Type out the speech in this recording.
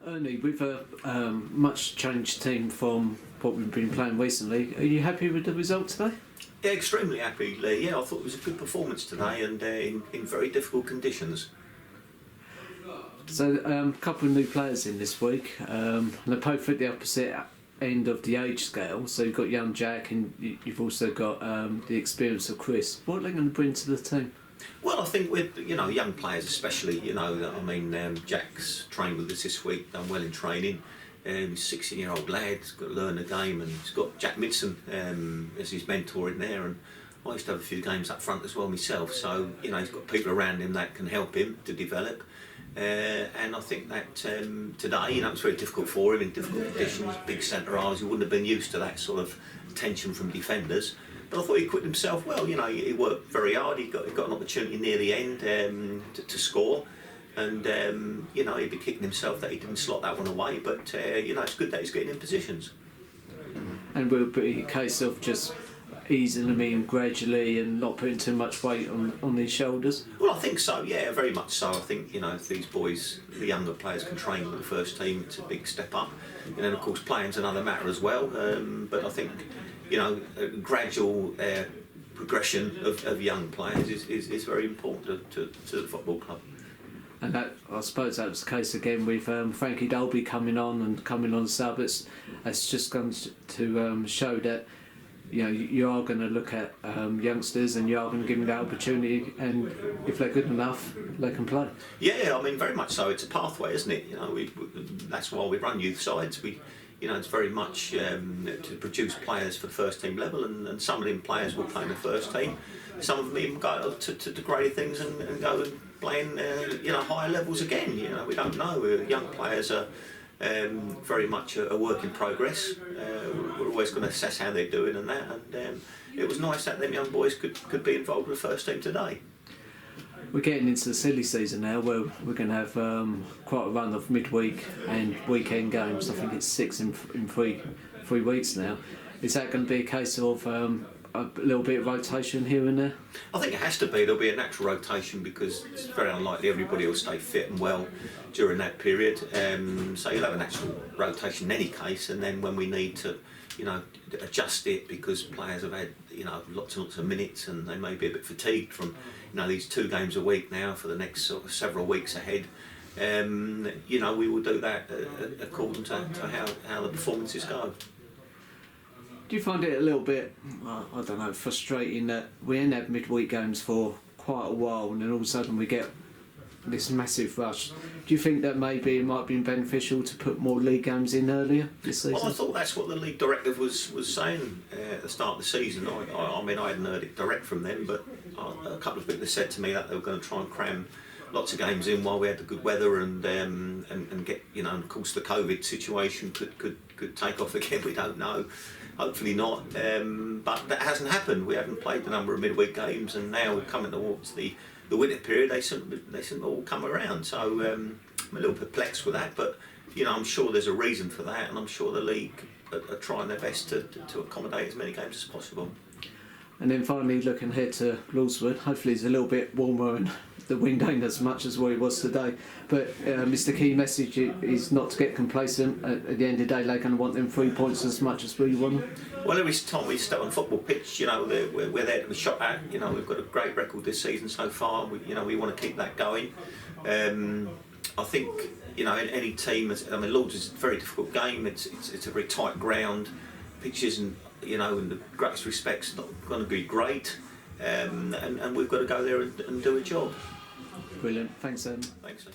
Ernie, with a much changed team from what we've been playing recently, are you happy with the result today? Yeah, extremely happy, Lee. Yeah, I thought it was a good performance today and in very difficult conditions. So, a couple of new players in this week. They're both at the opposite end of the age scale. So you've got young Jack and you've also got the experience of Chris. What are they going to bring to the team? Well, I think with young players especially, Jack's trained with us this week, done well in training. He's a 16-year-old lad, he's got to learn the game, and he's got Jack Midson as his mentor in there. And I used to have a few games up front as well myself, so he's got people around him that can help him to develop. And I think that today, it's very difficult for him in difficult conditions, big centre halves. He wouldn't have been used to that sort of tension from defenders. But I thought he acquitted himself well. He worked very hard. He got an opportunity near the end to score, and he'd be kicking himself that he didn't slot that one away. But it's good that he's getting in positions. And will it be a case of just easing them in gradually and not putting too much weight on his shoulders? Well, I think so. Yeah, very much so. I think if these boys, the younger players, can train with the first team, it's a big step up. And then of course playing's another matter as well. But I think a gradual progression of young players is very important to the football club. And that, I suppose that was the case again with Frankie Dolby coming on sub. It's just going to show that you are going to look at youngsters and you are going to give them the opportunity, and if they're good enough, they can play. Yeah, very much so. It's a pathway, isn't it? That's why we run youth sides. It's very much to produce players for the first team level, and some of them players will play in the first team. Some of them even go to greater things and go and play in higher levels again. We don't know. Young players are very much a work in progress. We're always going to assess how they're doing and that. And it was nice that them young boys could be involved with the first team today. We're getting into the silly season now, where we're going to have quite a run of midweek and weekend games. I think it's 6 in 3 weeks now. Is that going to be a case of a little bit of rotation here and there? I think it has to be. There'll be a natural rotation because it's very unlikely everybody will stay fit and well during that period. So you'll have a natural rotation in any case, and then when we need to adjust it because players have had lots and lots of minutes and they may be a bit fatigued from these 2 games a week now for the next sort of several weeks ahead. We will do that according to how the performances go. Do you find it a little bit, I don't know, frustrating that we ain't had midweek games for quite a while and then all of a sudden we get this massive rush? Do you think that maybe it might have been beneficial to put more league games in earlier this season? Well, I thought that's what the league directive was saying at the start of the season. I hadn't heard it direct from them, but a couple of people said to me that they were going to try and cram lots of games in while we had the good weather and get and of course the COVID situation could take off again. We don't know. Hopefully not, but that hasn't happened. We haven't played the number of midweek games, and now we're coming towards the winter period. They seem to all come around. So I'm a little perplexed with that, but I'm sure there's a reason for that, and I'm sure the league are trying their best to accommodate as many games as possible. And then finally, looking ahead to Lawswood, hopefully it's a little bit warmer and the wind ain't as much as what it was today. But Mr. Key message is not to get complacent. At the end of the day, they're going to want them 3 points as much as we want them. Well, every time we step on a football pitch, we're there to be shot at. We've got a great record this season so far. We want to keep that going. I think in any team, Lords is a very difficult game. It's a very tight ground. Pitch isn't, in the greatest respects, not going to be great. And we've got to go there and do a job. Brilliant. Thanks, Thanks.